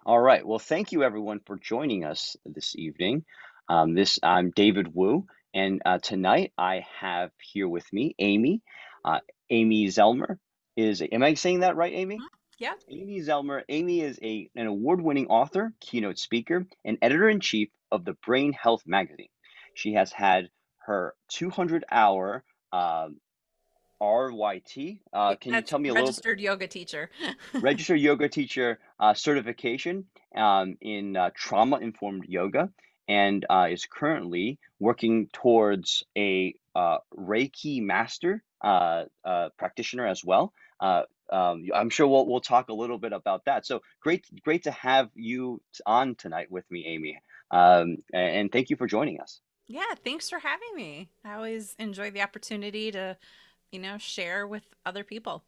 All right. Well, thank you everyone for joining us this evening. I'm David Wu, and tonight I have here with me Amy. Uh, Amy Zellmer am I saying that right, Amy? Mhm. Yep. Amy Zellmer. Amy is an award-winning author, keynote speaker, and editor-in-chief of the Brain Health magazine. She has had her 200-hour RYT. Yeah, Can you that's tell me a little? registered yoga teacher. Registered yoga teacher certification in trauma informed yoga, and is currently working towards a Reiki Master practitioner as well. I'm sure we'll talk a little bit about that. So great to have you on tonight with me, Amy. And thank you for joining us. Yeah, thanks for having me. I always enjoy the opportunity to, share with other people.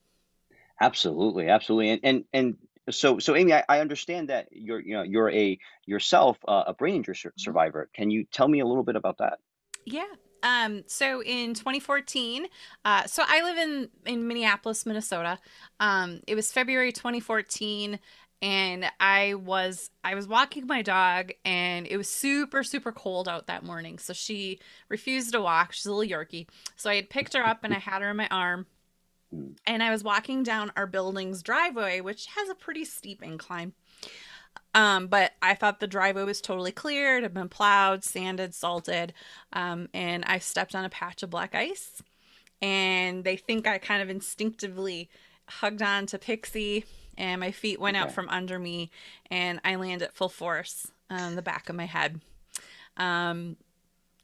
Absolutely, absolutely. And so Amy, I understand that you're a yourself a brain injury Mhm. survivor. Can you tell me a little bit about that? Yeah. So in 2014, so I live in Minneapolis, Minnesota. It was February 2014, and I was walking my dog, and it was super super cold out that morning. So she refused to walk. She's a little Yorkie. So I had picked her up and I had her in my arm. Mm, And I was walking down our building's driveway, which has a pretty steep incline. But I thought the driveway was totally clear. It had been plowed, sanded, salted. And I stepped on a patch of black ice. And they think I kind of instinctively hugged on to Pixie, and my feet went out okay. from under me, and I landed full force on the back of my head. Um,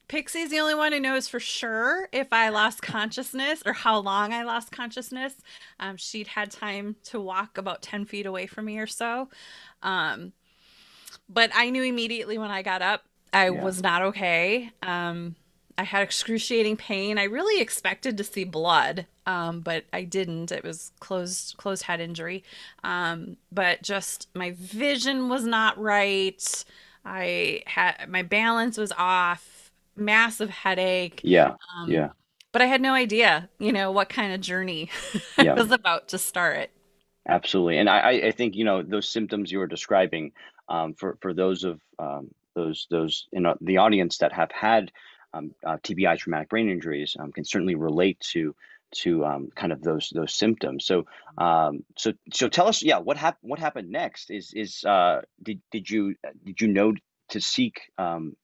Pixie's the only one who knows for sure if I lost consciousness or how long I lost consciousness. She'd had time to walk about 10 feet away from me or so. Um, but I knew immediately when I got up, I Yeah. was not okay. I had excruciating pain. I really expected to see blood, but I didn't. It was closed head injury. But just my vision was not right. I had my balance was off, massive headache. Yeah. Um, Yeah. but I had no idea, what kind of journey I Yeah. was about to start. Absolutely. And I think those symptoms you were describing for those of those the audience that have had TBI, traumatic brain injuries, can certainly relate to kind of those symptoms. So tell us, yeah, what happened next? Did you know to seek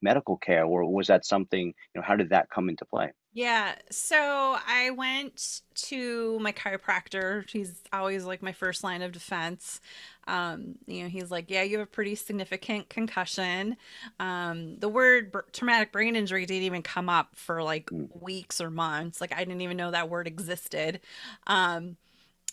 medical care, or was that something, how did that come into play? Yeah, so I went to my chiropractor. He's always like my first line of defense. He's like, "Yeah, you have a pretty significant concussion." The word traumatic brain injury didn't even come up for like Mm, weeks or months. Like I didn't even know that word existed. Um,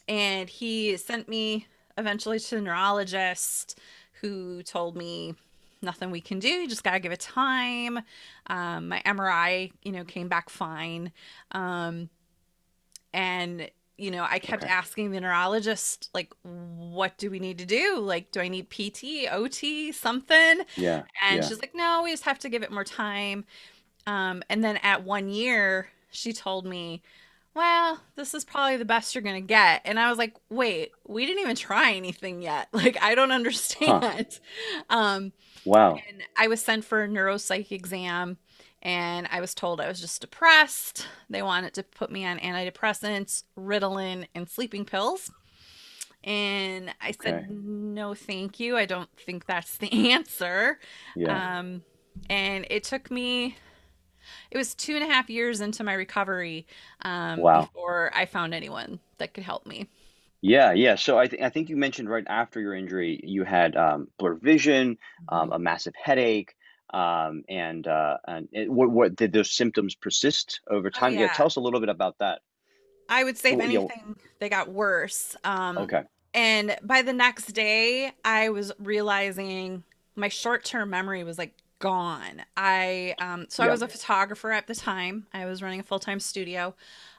and he sent me eventually to the neurologist who told me nothing we can do. You just got to give it time. My MRI, came back fine. Um, and, I kept okay. asking the neurologist, like, what do we need to do? Like, do I need PT, OT, something? Yeah. And Yeah. she's like, no, we just have to give it more time. And then at 1 year, she told me, well, this is probably the best you're going to get. And I was like, wait, we didn't even try anything yet. Like, I don't Huh. understand. Um, Wow. and I was sent for a neuropsych exam, and I was told I was just depressed. They wanted to put me on antidepressants, Ritalin, and sleeping pills. And I Okay. said, no, thank you. I don't think that's the answer. Yeah. Um, and it was 2.5 years into my recovery Wow. before I found anyone that could help me. Yeah, yeah. So I think you mentioned right after your injury, you had blurred vision, Mhm. a massive headache, what did those symptoms persist over Oh, time? Yeah, yeah. tell us a little bit about that. I would say, if Yeah. anything, they got worse. Okay. And by the next day, I was realizing my short-term memory was like gone. So I Yeah. was a photographer at the time. I was running a full-time studio.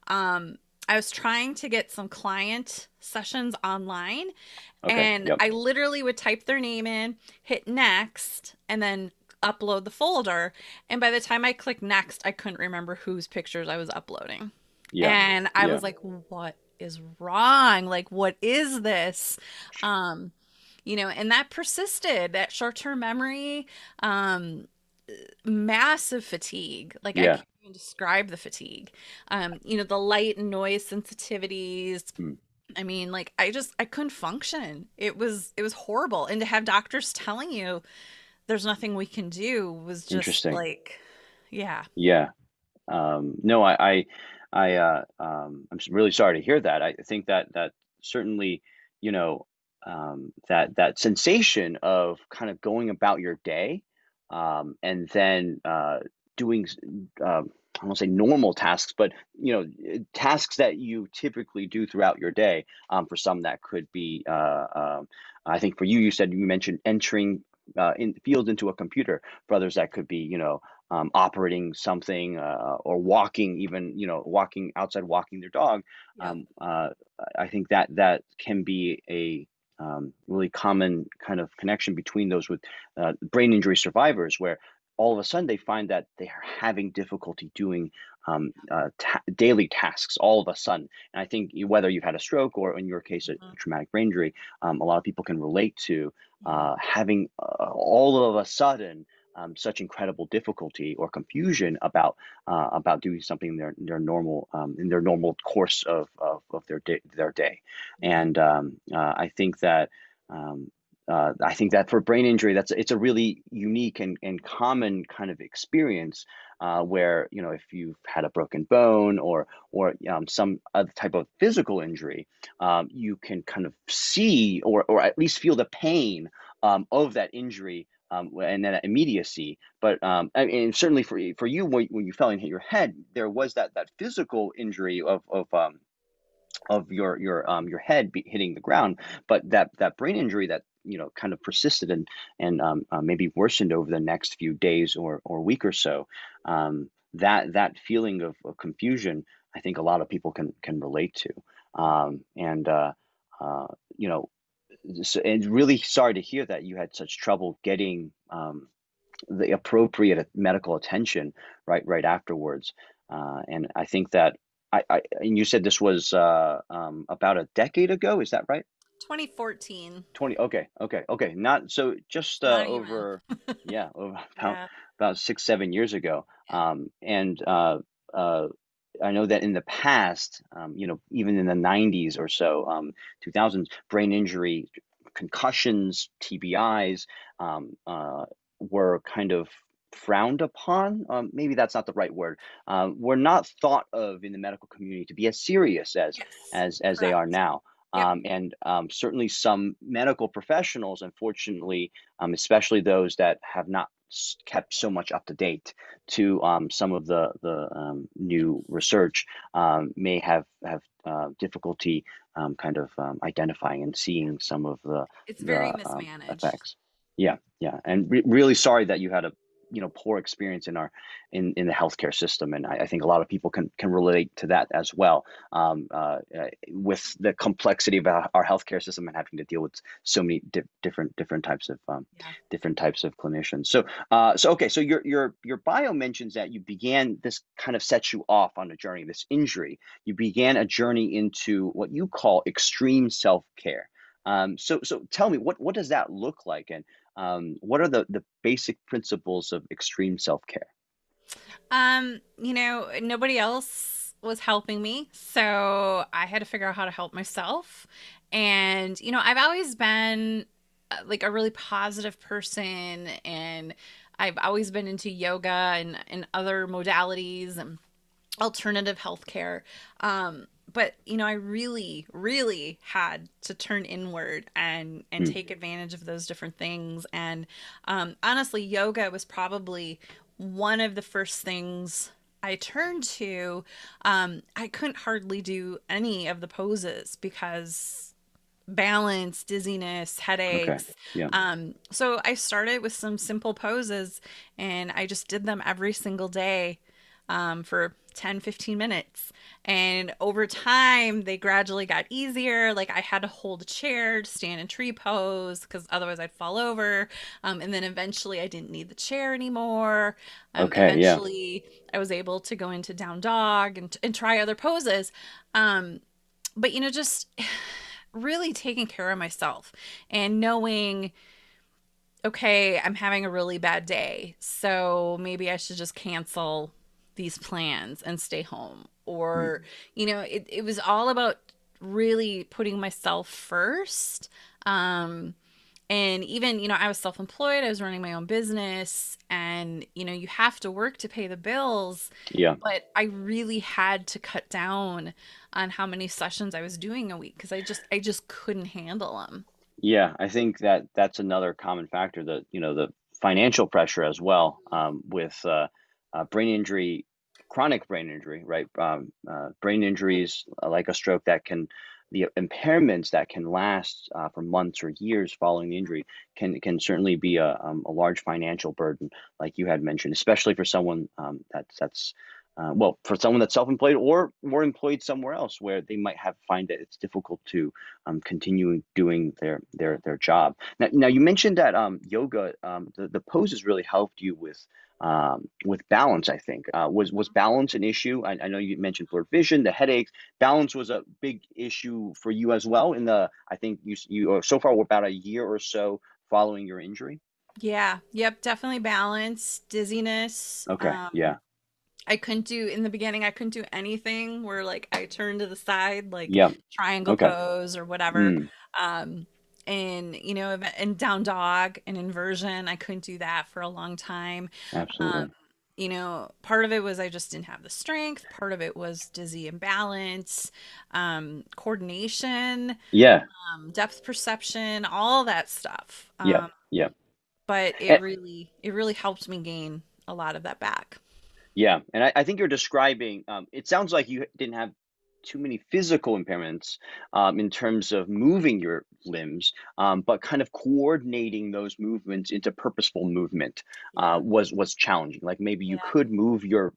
Um, I was trying to get some client sessions online, Okay. and Yep. I literally would type their name in, hit next, and then upload the folder. And by the time I clicked next, I couldn't remember whose pictures I was uploading. Yeah. And I Yeah. was like, what is wrong? Like, what is this? Um, And that persisted, that short-term memory, um, massive fatigue. Like I Yeah. can't even describe the fatigue. The light and noise sensitivities. Mm. I mean, like I couldn't function. It was horrible. And to have doctors telling you there's nothing we can do was just Interesting. like, yeah. Yeah. No, I'm really sorry to hear that. I think that certainly, you know, that sensation of kind of going about your day, and then doing, I won't say normal tasks, but tasks that you typically do throughout your day. For some, that could be, I think for you, you mentioned entering in fields into a computer. For others, that could be, operating something, or walking, even walking outside, walking their dog. Yep. I think that can be a really common kind of connection between those with brain injury survivors, where all of a sudden they find that they are having difficulty doing daily tasks all of a sudden. And I think whether you've had a stroke or, in your case, a Mhm. traumatic brain injury, a lot of people can relate to Mhm. having all of a sudden such incredible difficulty or confusion about doing something in their normal course of their day. Yeah. And um, I think that for brain injury, it's a really unique and common kind of experience, where if you've had a broken bone or some other type of physical injury, you can kind of see or at least feel the pain of that injury, and then that immediacy. But and certainly for you, when you fell and hit your head, there was that physical injury of your head hitting the ground, but that brain injury that kind of persisted and maybe worsened over the next few days or week or so. That feeling of confusion, I think a lot of people can relate to. And uh, you know, and really sorry to hear that you had such trouble getting the appropriate medical attention right afterwards. And I think that and you said this was about a decade ago. Is that right? 2014. 20. Okay, okay, okay. Not so, just Not even. over, yeah, over Yeah. about 6, 7 years ago. And uh, I know that in the past, even in the 90s or so, 2000s, brain injury, concussions, TBIs, were kind of frowned upon. Maybe that's not the right word. Were not thought of in the medical community to be as serious as Yes. as they are Correct. now. Yep. And certainly some medical professionals, unfortunately, especially those that have not kept so much up to date to some of the new Yes. research, may have difficulty kind of identifying and Yeah. seeing some of It's very the mismanaged. effects. Yeah, yeah, and really sorry that you had a poor experience in the healthcare system, and I think a lot of people can relate to that as well, with the complexity of our healthcare system and having to deal with so many Yeah. different types of clinicians. So okay, so your bio mentions that you began this kind of sets you off on a journey, this injury. You began a journey into what you call extreme self care. So tell me, what does that look like, and what are the basic principles of extreme self care? Nobody else was helping me, so I had to figure out how to help myself. And, I've always been like a really positive person, and I've always been into yoga and other modalities and alternative healthcare. But I really, really had to turn inward and Mm, take advantage of those different things. And honestly, yoga was probably one of the first things I turned to. I couldn't hardly do any of the poses because balance, dizziness, okay. headaches. Yeah. So I started with some simple poses and I just did them every single day, for 10, 15 minutes. And over time, they gradually got easier. Like I had to hold a chair to stand in tree pose because otherwise I'd fall over. And then eventually I didn't need the chair anymore. Okay. Yeah. Eventually I was able to go into down dog and try other poses. But just really taking care of myself and knowing, okay, I'm having a really bad day, so maybe I should just cancel these plans and stay home. Mm. Or, it was all about really putting myself first. Um, and even, I was self employed, I was running my own business, and, you have to work to pay the bills. Yeah. But I really had to cut down on how many sessions I was doing a week because I just couldn't handle them. Yeah, I think that that's another common factor, that, the financial pressure as well, with brain injury, chronic brain injury, right? Brain injuries, like a stroke, the impairments that can last for months or years following the injury can certainly be a large financial burden, like you had mentioned, especially for someone that's well, for someone that's self-employed or employed somewhere else, where they might have find that it's difficult to continuing doing their job. Now you mentioned that yoga, the poses really helped you with balance. I think was balance an issue? I know you mentioned blurred vision, the headaches. Balance was a big issue for you as well. I think you so far we're about a year or so following your injury. Yeah, yep, definitely balance, dizziness. Okay. Yeah. I couldn't do in the beginning, I couldn't do anything where like I turned to the side, like Yeah. triangle Okay. pose or whatever. Mm, Um, and down dog and inversion, I couldn't do that for a long time. Um, absolutely. Part of it was I just didn't have the strength. Part of it was dizzy imbalance, coordination, Yeah. depth perception, all that stuff. Yeah. Yeah. But it really helped me gain a lot of that back. Yeah, and I think you're describing. It sounds like you didn't have too many physical impairments in terms of moving your limbs, but kind of coordinating those movements into purposeful movement Yeah. was challenging. Like maybe you Yeah. could move your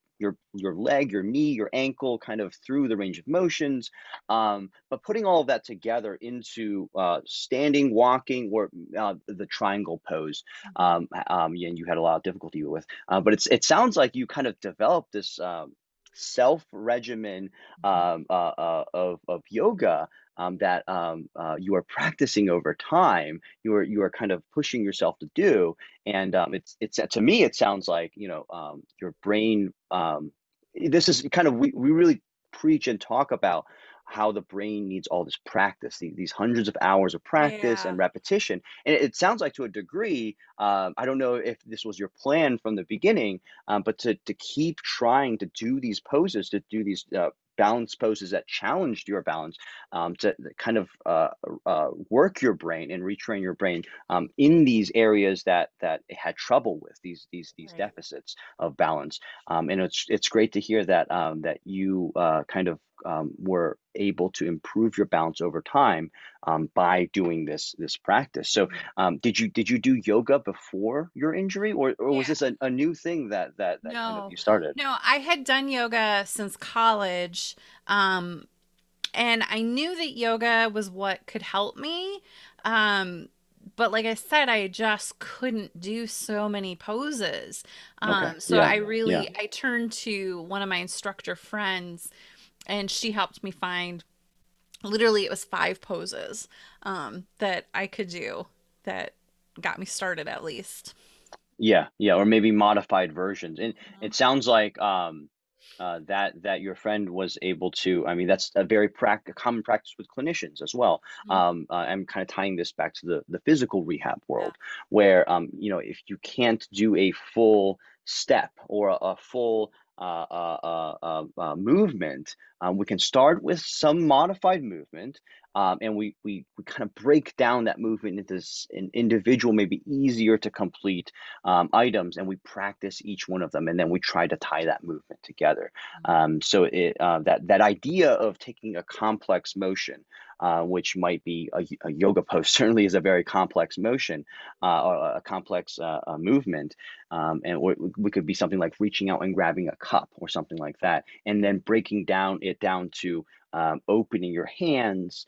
leg, your knee, your ankle, kind of through the range of motions, but putting all of that together into standing, walking, or the triangle pose, Mhm. yeah, and you had a lot of difficulty with. But it sounds like you kind of developed this self regimen Mhm. of yoga that you are practicing over time. You are kind of pushing yourself to do, and it's to me it sounds like your brain. This is kind of we really preach and talk about how the brain needs all this practice, these hundreds of hours of practice Yeah. and repetition. And it sounds like to a degree, I don't know if this was your plan from the beginning, but to keep trying to do these poses, to do these balance poses that challenged your balance, to kind of work your brain and retrain your brain in these areas that it had trouble with, these Right. deficits of balance. And it's great to hear that that you kind of were able to improve your balance over time by doing this practice. So Mhm. did you do yoga before your injury, or was Yeah. this a new thing that kind of No. you started? No, I had done yoga since college. Um, and I knew that yoga was what could help me. Um, but like I said, I just couldn't do so many poses. Okay. So Yeah. I Yeah. really I turned to one of my instructor friends, and she helped me find, literally it was 5 poses that I could do that got me started at least. Yeah, yeah, or maybe modified versions. And Mhm. it sounds like that your friend was able to. I mean, that's a very common practice with clinicians as well. Mhm. I'm kind of tying this back to the physical rehab Yeah. world, where if you can't do a full step or a full movement, we can start with some modified movement, and we kind of break down that movement into an individual, maybe easier to complete items, and we practice each one of them, and then we try to tie that movement together. Mhm. So that idea of taking a complex motion, which might be a yoga pose, certainly is a very complex motion, or a complex movement, and we could be something like reaching out and grabbing a cup or something like that, and then breaking down to opening your hands,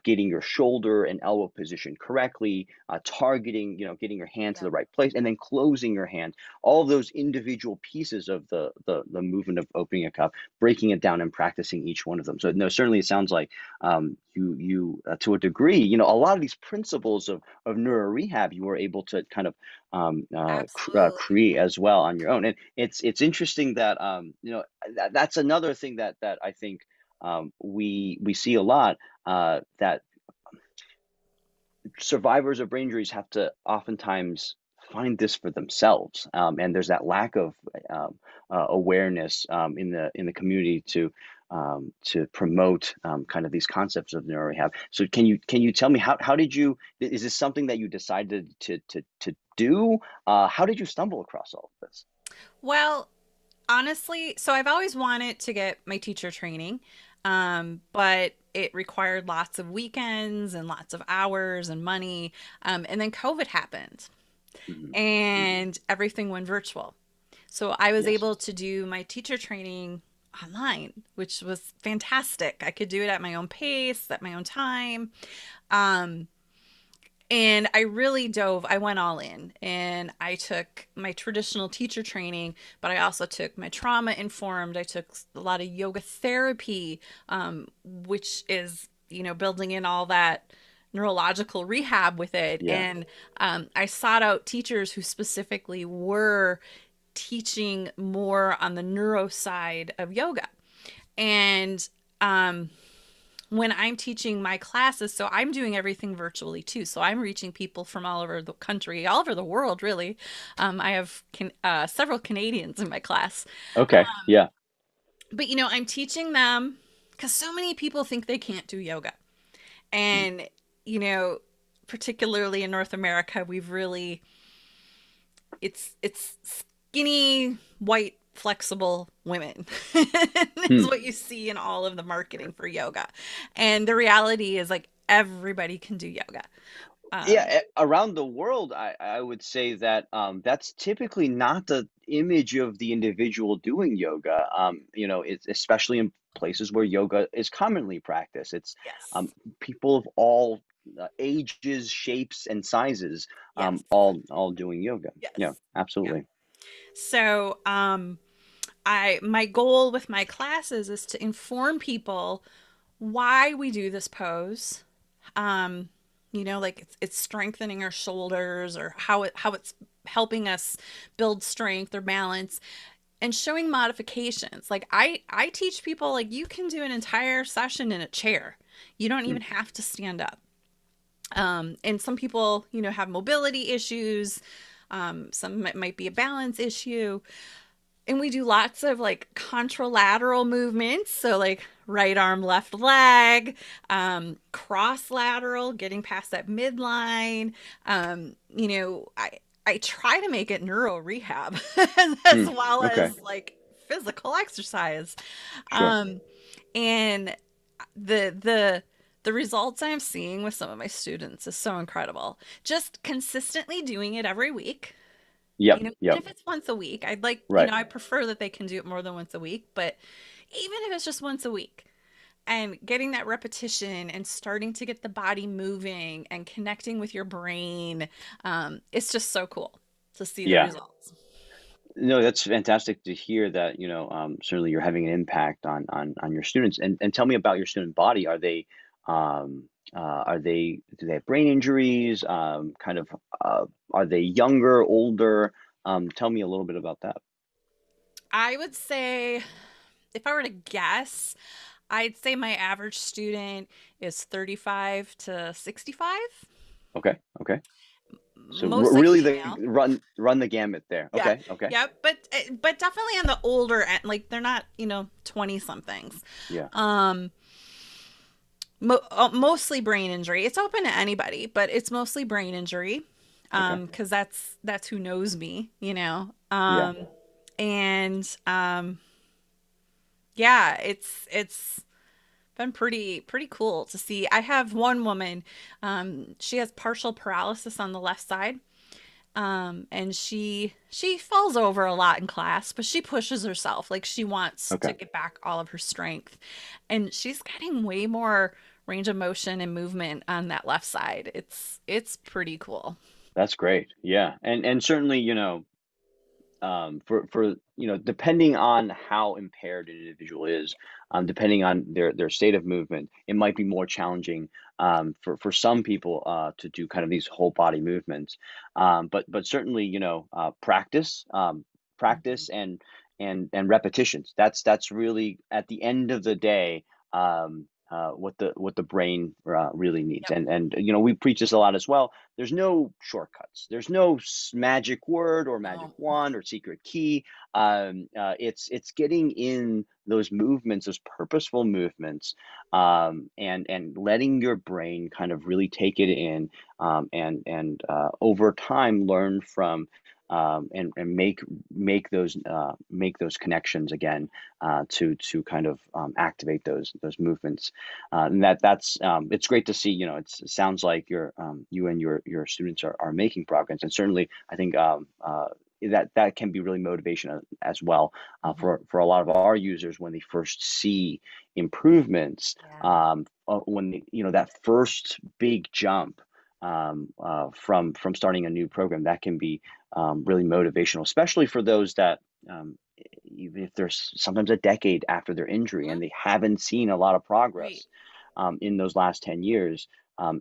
getting your shoulder and elbow position correctly, targeting, getting your hand to Yeah, the right place, and then closing your hand. All of those individual pieces of the movement of opening a cup, breaking it down and practicing each one of them. So no, certainly it sounds like you to a degree, a lot of these principles of neuro rehab you were able to kind of absolutely. create as well on your own. And it's interesting that that's another thing that I think we see a lot, that survivors of brain injuries have to oftentimes find this for themselves, and there's that lack of awareness in the community to promote kind of these concepts of neuro rehab. So can you tell me how did you, is this something that you decided to do? How did you stumble across all of this? Well, honestly, so I've always wanted to get my teacher training, but it required lots of weekends and lots of hours and money. And then COVID happened Mhm. Mhm. and everything went virtual. So I was Yes. able to do my teacher training online, which was fantastic. I could do it at my own pace, at my own time. Um, and I really dove, I went all in and I took my traditional teacher training, but I also took my trauma informed. I took a lot of yoga therapy, which is, building in all that neurological rehab with it. Yeah. And I sought out teachers who specifically were teaching more on the neuro side of yoga. And when I'm teaching my classes, so I'm doing everything virtually too. So I'm reaching people from all over the country, all over the world, really. I have several Canadians in my class. Okay. Yeah. But, I'm teaching them because so many people think they can't do yoga. Mm. And, you know, particularly in North America, we've really, it's skinny, white, flexible women. It's Hmm. what you see in all of the marketing for yoga. And the reality is like everybody can do yoga. Yeah, Um, around the world, I would say that that's typically not the image of the individual doing yoga. It's especially in places where yoga is commonly practiced. It's yes. people of all ages, shapes, and sizes, Yes. all doing yoga. Yeah, Yes. Yeah. absolutely. So, my goal with my classes is to inform people why we do this pose. Um, like it's strengthening our shoulders or how it's helping us build strength or balance and showing modifications. Like I teach people like you can do an entire session in a chair. You don't Hmm. even have to stand up. And some people, have mobility issues. Some might be a balance issue. And we do lots of like contralateral movements. So, like right arm, left leg, cross lateral, getting past that midline. I try to make it neuro rehab as Hmm. well Okay, as like physical exercise. sure. Um, and the the results I'm seeing with some of my students is so incredible. Just consistently doing it every week. Yep, Even yep. if it's once a week, I'd like, Right. I prefer that they can do it more than once a week, but even if it's just once a week and getting that repetition and starting to get the body moving and connecting with your brain, it's just so cool to see the Yeah. results. No, that's fantastic to hear that, certainly you're having an impact on your students. And tell me about your student body. Do they have brain injuries? Kind of, are they younger, older? Tell me a little bit about that. I would say, if I were to guess, I'd say my average student is 35 to 65, Okay, okay. So mostly really the female. run the gamut there. Yeah. Okay, okay. Yeah, but definitely on the older end, like they're not, 20 somethings. Yeah. Um mostly brain injury. It's open to anybody, but it's mostly brain injury. Okay. Because that's who knows me, Yeah. and yeah, it's been pretty cool to see. I have one woman, she has partial paralysis on the left side, And she falls over a lot in class, but she pushes herself. Like she wants Okay. to get back all of her strength. And she's getting way more range of motion and movement on that left side. It's pretty cool. That's great. Yeah. And certainly, for depending on how impaired an individual is, depending on their state of movement, it might be more challenging for some people to do kind of these whole body movements. But certainly, Mhm. practice and repetitions. That's really at the end of the day. What the brain really needs, Yep. and we preach this a lot as well. There's no shortcuts. There's no magic word or magic No. wand or secret key. It's getting in those movements, those purposeful movements, and letting your brain kind of really take it in, and over time learn from. And make those connections again, to kind of activate those movements, and that's it's great to see. It sounds like you and your students are making progress, and certainly I think that can be really motivation as well, Mhm. for a lot of our users when they first see improvements, Yeah. when that first big jump, from starting a new program, that can be really motivational, especially for those that, even if there's sometimes a decade after their injury Mhm. and they haven't seen a lot of Right. progress in those last 10 years,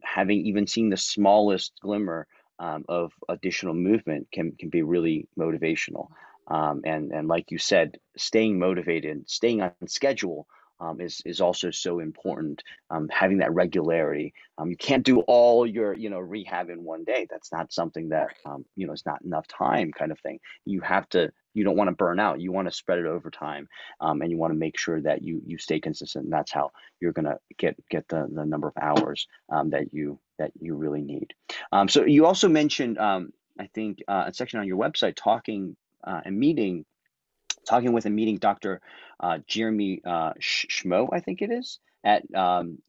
having even seen the smallest glimmer of additional movement can be really motivational. And like you said, staying motivated, staying on schedule, is also so Mhm. important. Having that regularity. You can't do all your rehab in one day. That's not something that, Right. it's not enough time, kind of thing. You don't want to burn out. You want to spread it over time, and you want to make sure that you stay consistent. And that's how you're gonna get the number of hours that you really need. So you also mentioned, I think, a section on your website, and meeting talking with and meeting Dr. Jeremy Schmo, I think it is, at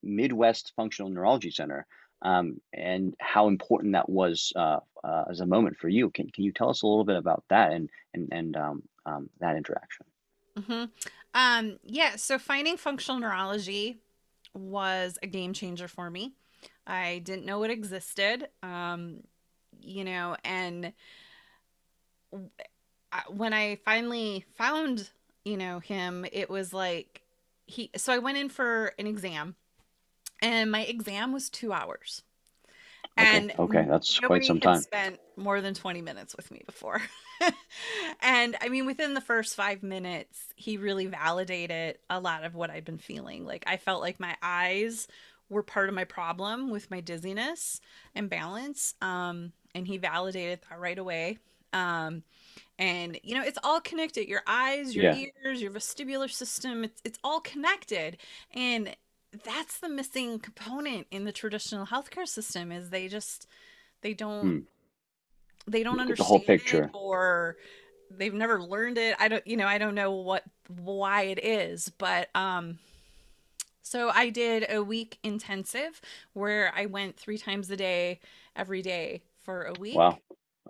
Midwest Functional Neurology Center, and how important that was, as a moment for you. Can you tell us a little bit about that, and that interaction? Hmm. Yeah, so finding functional neurology was a game changer for me. I didn't know it existed. And when I finally found, him, it was like so I went in for an exam, and my exam was 2 hours. Okay, And okay, that's quite nobody some had time. spent more than 20 minutes with me before. And I mean, within the first 5 minutes, he really validated a lot of what I'd been feeling. Like, I felt like my eyes were part of my problem with my dizziness and balance. And he validated that right away. Um, and it's all connected. Your eyes, your Yeah. ears, your vestibular system, it's all connected. And that's the missing component in the traditional healthcare system is they don't Hmm. they don't Get the whole understand it, picture. or they've never learned it. I don't know why it is, but so I did a week intensive where I went 3 times a day every day for a Wow. week,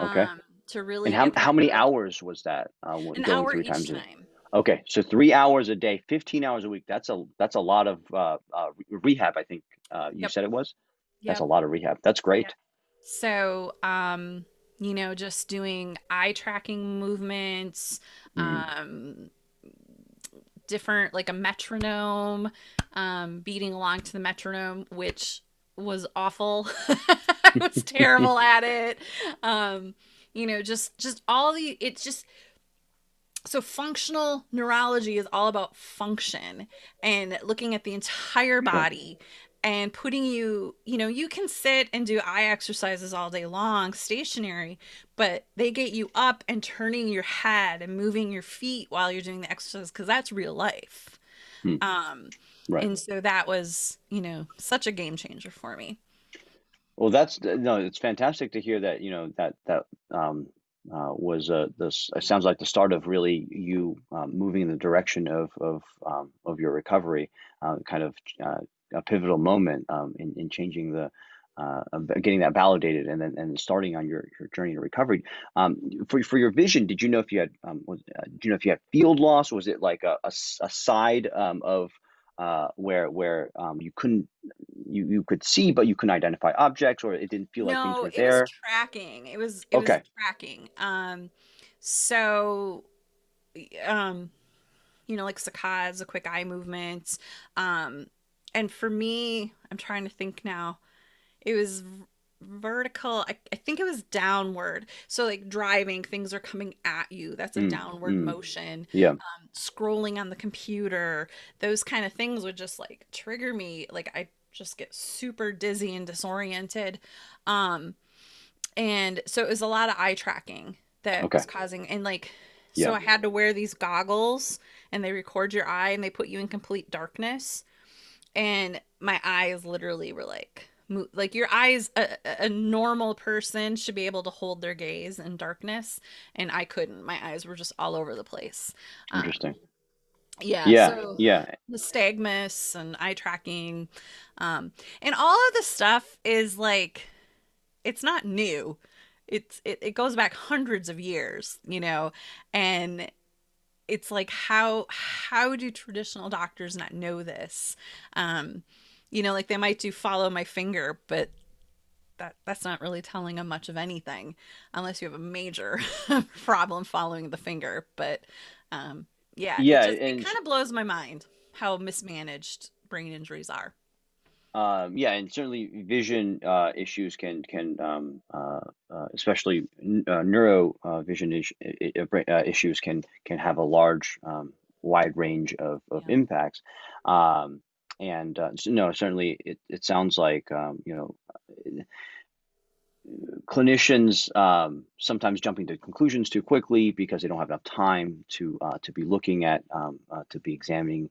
Okay. um to And really how get how that many good. hours was that? An Going hour three each times a day? time. Okay, so 3 hours a day, 15 hours a week. That's a lot of rehab. I think you Yep. said it was. That's a Yep. lot of rehab. That's Yep. great. So, just doing eye tracking movements, Mm. um, different, like a metronome, beating along to the metronome, which was awful. I was terrible at it. Just all it's just so functional neurology is all about function and looking at the entire Okay. body and putting you can sit and do eye exercises all day long stationary, but they get you up and turning your head and moving your feet while you're doing the exercise because that's real life. Hmm. um Right. and so that was such a game changer for me. Well, no, it's fantastic to hear that, that was this. It sounds like the start of really you moving in the direction of your recovery, kind of a pivotal moment, in changing getting that validated, and then starting on your journey to recovery. For your vision, did you know if you had did you know if you had field loss? Was it like a side of where you couldn't you could see but you couldn't identify objects, or it didn't feel like things No, were it was there? tracking. It was Okay. tracking. So um like saccades, the quick eye movements. Um, and for me, I'm trying to think now. It was vertical. I think it was downward. So like driving, things are coming at you. That's a Mm, downward mm, motion. yeah. Scrolling on the computer, those kind of things would just like trigger me. Like I just get super dizzy and disoriented. Um, and so it was a lot of eye tracking that was Okay. causing, and like, so Yeah. I had to wear these goggles and they record your eye and they put you in complete darkness. And my eyes literally were like, like your eyes, a normal person should be able to hold their gaze in darkness. And I couldn't. My eyes were just all over the place. Interesting. Yeah. Yeah. So Yeah. nystagmus and eye tracking, and all of the stuff is like, it's not new. It goes back hundreds of years, and it's like how do traditional doctors not know this? Um, like they might do follow my finger, but that's not really telling them much of anything unless you have a major problem following the finger. But yeah, Yeah. it And kind of blows my mind how mismanaged brain injuries are. yeah, and certainly vision issues especially neuro vision issues can have a large wide range of Yeah. impacts. Um, and no, certainly it sounds like clinicians sometimes jumping to conclusions too quickly because they don't have enough time to be looking at to be examining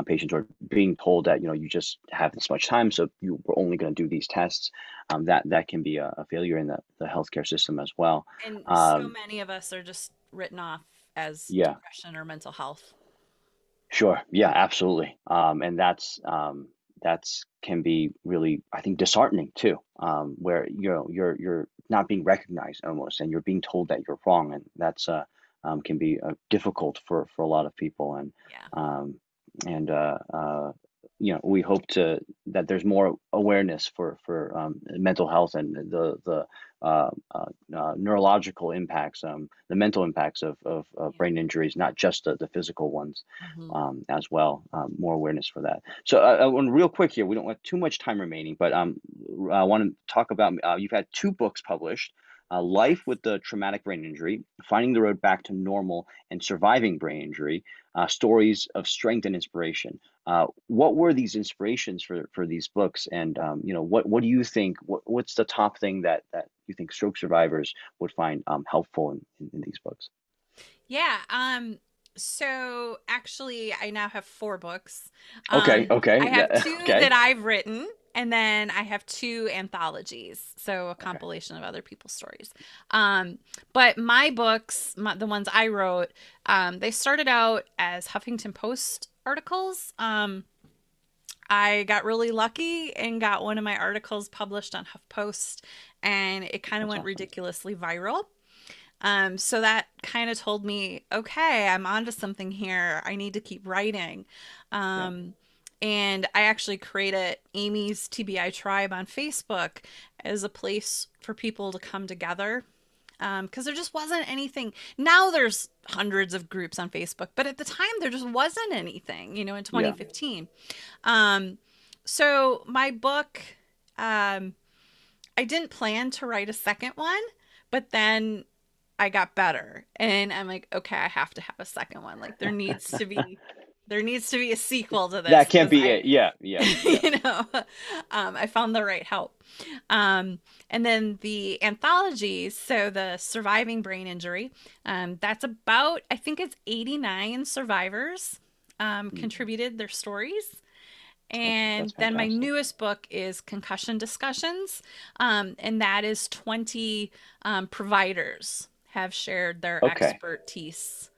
patients, or being told that you just have this much time, so you were only going to do these tests. That can be a failure in the healthcare system as well. And so Um, many of us are just written off as yeah, depression or mental health. sure. Yeah, absolutely. And that's can be really, I think, disheartening too, where you're not being recognized almost, and you're being told that you're wrong, and that's can be difficult for a lot of people, Yeah. um, and we hope to that there's more awareness for mental health and the neurological impacts, the mental impacts of Yeah. brain injuries, not just the physical ones, Hmm. as well. More awareness for that. So, and real quick here, we don't have too much time remaining, but I want to talk about you've had two books published. Life with the Traumatic Brain Injury, Finding the Road Back to Normal and Surviving Brain Injury, Stories of Strength and Inspiration. What were these inspirations for these books? And what do you think? What's the top thing that you think stroke survivors would find helpful in these books? Yeah. So actually, I now have four books. Okay, I okay, have two okay, that I've written, and then I have two anthologies, so a okay. compilation of other people's stories. But my books, the ones I wrote, they started out as Huffington Post articles. I got really lucky and got one of my articles published on HuffPost, and it kind of That's went awesome. ridiculously viral. So that kind of told me, okay, I'm onto something here. I need to keep writing. Yeah, Um, and I actually created Amy's TBI tribe on Facebook as a place for people to come together. Because there just wasn't anything. Now there's hundreds of groups on Facebook, but at the time there just wasn't anything, in yeah, 2015. Um, so my book, um, I didn't plan to write a second one, but then I got better, and I'm like, okay, I have to have a second one. Like there needs to be a sequel to this that can't because be it. Yeah, yeah, yeah. you know, I found the right help. And then the anthologies, so the surviving brain injury, that's about, I think it's 89 survivors Mm, contributed their stories. that's And then my fantastic. newest book is Concussion Discussions, and that is 20 providers have shared their Okay, expertise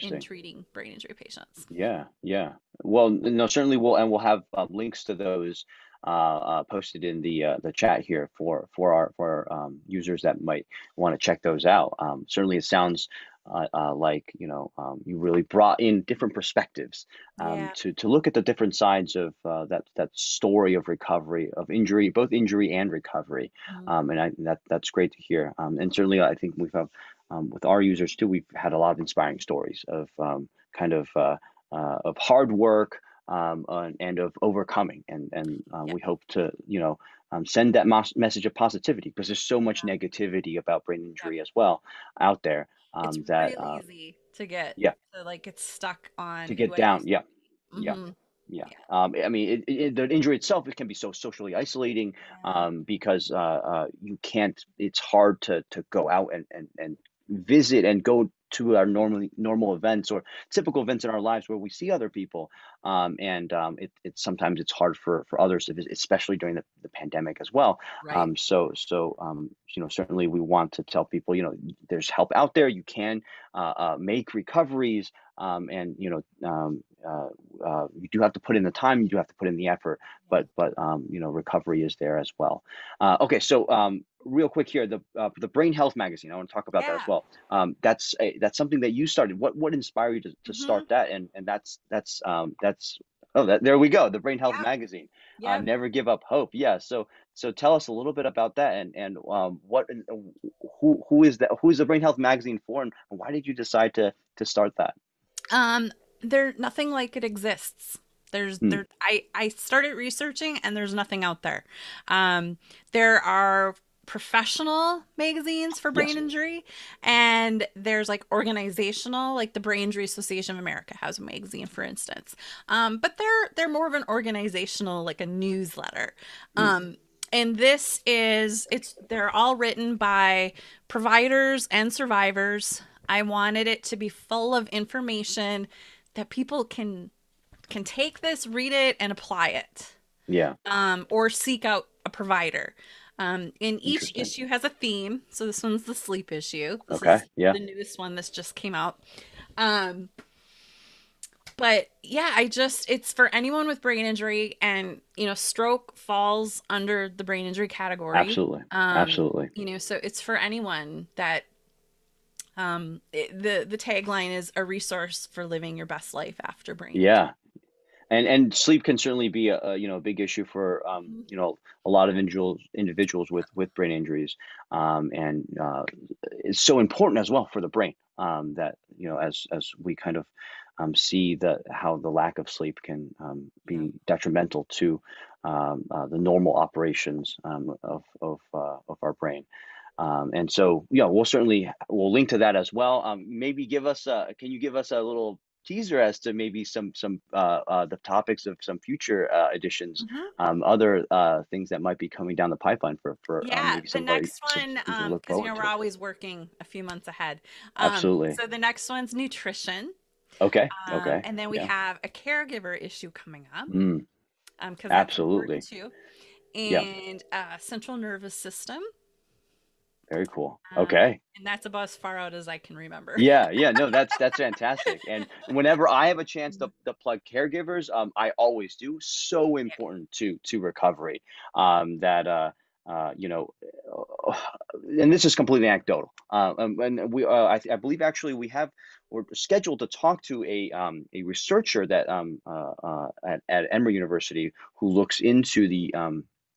in interesting. treating brain injury patients. Yeah, yeah. Well, no, certainly we'll have links to those posted in the chat here for users that might want to check those out. Certainly, it sounds like you really brought in different perspectives Yeah. to look at the different sides of that story of recovery, of injury, both injury and recovery. Mhm. That's great to hear. And certainly, I think we've with our users too, we've had a lot of inspiring stories of kind of hard work and of overcoming. And Yeah. we hope to send that message of positivity, because there's so much Yeah. negativity about brain Yep. injury as well out there. It's That real easy to Yeah, get stuck on to who get I down. used Yeah, to be. yeah. Hmm. Yeah. Yeah. I mean, the injury itself, it can be so socially isolating, Yeah. because you can't, it's hard to go out and visit and go to our normal events or typical events in our lives where we see other people. It's sometimes it's hard for others to visit, especially during the pandemic as well. Right. Certainly we want to tell people, there's help out there. You can make recoveries, and you do have to put in the time, you do have to put in the effort, Yeah. but recovery is there as well. Okay, so real quick here, the Brain Health magazine. I want to talk about that as Yeah. well. That's something that you started. What inspired you to Hmm. start that? And that's oh, there we go. The Brain Health Yep. magazine. Yep. Never give up hope. Yeah. So tell us a little bit about that, and what who is that? Who is the Brain Health magazine for, and why did you decide to start that? Um, there nothing like it exists. Hmm. I started researching and there's nothing out there. There are professional magazines for brain Yes. injury, and there's like organizational, like the Brain Injury Association of America has a magazine, for instance. But they're more of an organizational, like a newsletter. Hmm. And this is it's they're all written by providers and survivors. I wanted it to be full of information that people can take this, read it, and apply it, Yeah. or seek out a provider. And each Interesting. issue has a theme. So this one's the sleep issue. This Okay. is Yeah. the newest one. This just came out. Um, but yeah, it's for anyone with brain injury, and stroke falls under the brain injury category. Absolutely. Absolutely. So it's for anyone that the tagline is a resource for living your best life after brain injury. Yeah. And sleep can certainly be a big issue for Mhm. a lot of individuals with brain injuries, and it's so important as well for the brain, that as we kind of see how the lack of sleep can Yeah. be detrimental to the normal operations of our brain. And so, yeah, we'll link to that as well. Maybe can you give us a little teaser as to maybe some the topics of some future editions, Mhm. other things that might be coming down the pipeline for Yeah, maybe the some of our next one, users to look because forward we're to. always working a few months ahead. Absolutely. So the next one's nutrition, Okay. Okay. and then we Yeah. have a caregiver issue coming up, Mm, because that's important absolutely. too, Yeah. and central nervous system, Very cool. um, Okay. and that's about as far out as I can remember. Yeah, yeah, no, that's fantastic. And whenever I have a chance to plug caregivers, I always do. So Yeah. important to recovery. That you know, uh, and this is completely anecdotal. And I believe actually we're scheduled to talk to a researcher that at Emory University, who looks into the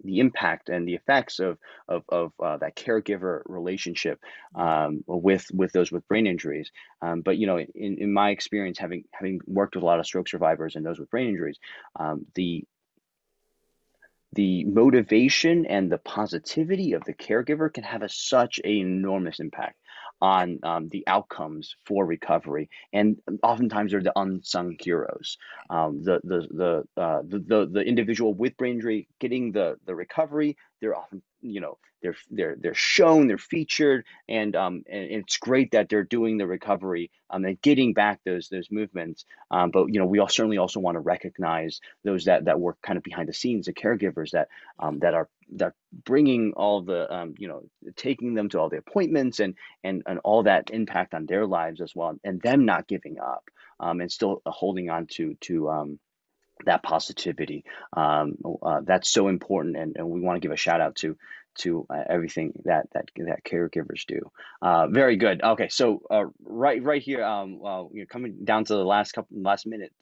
impact and the effects of that caregiver relationship, Yeah. with those with brain injuries. But in my experience, having worked with a lot of stroke survivors and those with brain injuries, the motivation and the positivity of the caregiver can have such an enormous impact Yep. on the outcomes for recovery, and oftentimes they're the unsung heroes. The individual with brain injury getting the recovery, they're often they're shown, they're featured, and it's great that they're doing the recovery, and getting back those movements. But we all certainly also want to recognize those that work kind of behind the scenes, the caregivers Yeah. that bringing all the taking them to all the appointments, and all that impact on their lives as well, and them not giving up, and still holding on to that positivity. That's so important, and we want to give a shout out to everything that caregivers do. Very good. Okay, so right here, coming down to the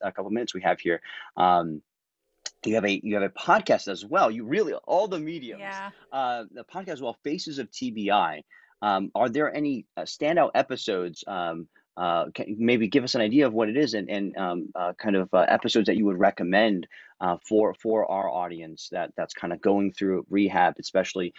a couple minutes we have here. Um, you have a podcast as well. You really all the mediums. Yeah. The podcast as well, Faces of TBI. Are there any standout episodes? Can maybe give us an idea of what it is, and kind of episodes that you would recommend for our audience that's kind of going through rehab, especially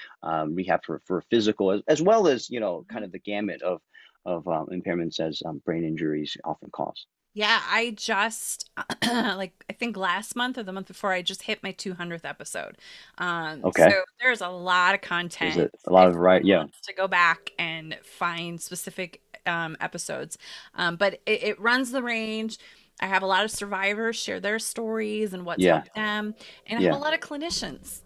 rehab for physical as well as kind of the gamut of impairments as brain injuries often cause. Yeah, I just like I think last month or the month before I just hit my 200th episode. So Okay, there's a lot of there's content a lot if of someone yeah, wants to go back and find specific episodes. But it runs the range. I have a lot of survivors share their stories and what's yeah, helped them, and I have a yeah, lot of clinicians.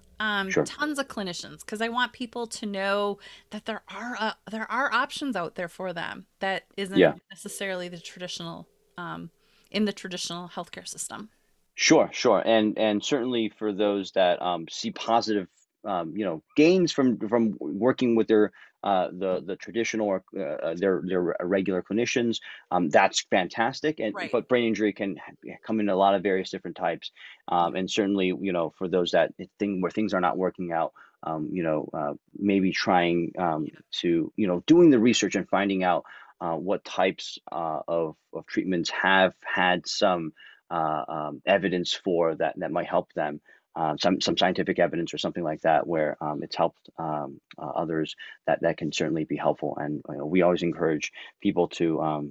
sure. Tons of clinicians because I want people to know that there are options out there for them that Yeah. isn't necessarily the traditional um, in the traditional healthcare system. Sure, sure, and certainly for those that see positive, gains from working with their the traditional or their regular clinicians, that's fantastic. And Right. but brain injury can come in a lot of various different types, Yeah. and certainly for those that where things are not working out, maybe trying to doing the research and finding out what types of treatments have had some evidence for that might help them. Some scientific evidence or something like that, where it's helped others that can certainly be helpful. And we always encourage people to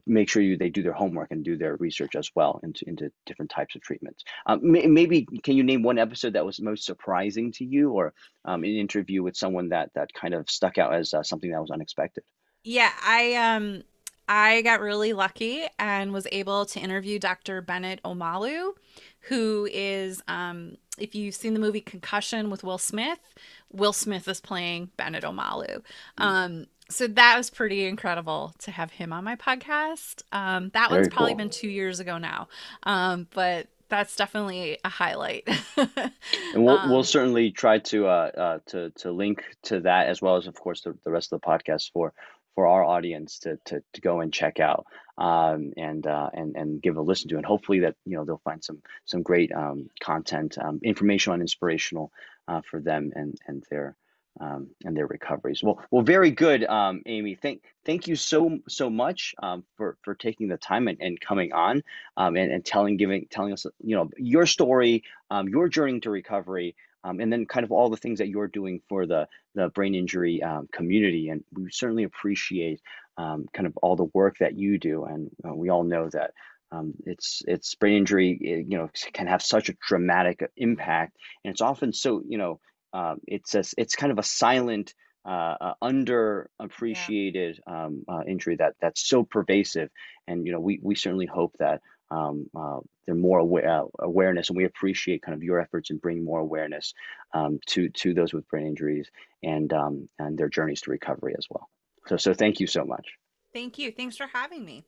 make sure they do their homework and do their research as well into different types of treatments. Maybe can you name one episode that was most surprising to you, or an interview with someone that kind of stuck out as something that was unexpected? Yeah, I got really lucky and was able to interview Dr. Bennett Omalu, who is if you've seen the movie Concussion with Will Smith is playing Bennett Omalu. Mm, So that was pretty incredible to have him on my podcast. That one's very probably cool. been 2 years ago now. But that's definitely a highlight. And we'll um, certainly try to link to that as well as of course the rest of the podcast for our audience to go and check out and give a listen to, and hopefully that they'll find some great content, informational and inspirational for them and their recoveries. Well, very good, Amy. Thank you so much for taking the time and coming on and telling us your story, your journey to recovery, and then kind of all the things that you're doing for the brain injury community. And we certainly appreciate kind of all the work that you do. And we all know that it's brain injury, can have such a dramatic impact, and it's often so it's kind of a silent, yeah. underappreciated injury that's so pervasive. And we certainly hope that there more awareness, and we appreciate kind of your efforts in bringing more awareness to those with brain injuries and their journeys to recovery as well. So thank you so much. Thank you. Thanks for having me.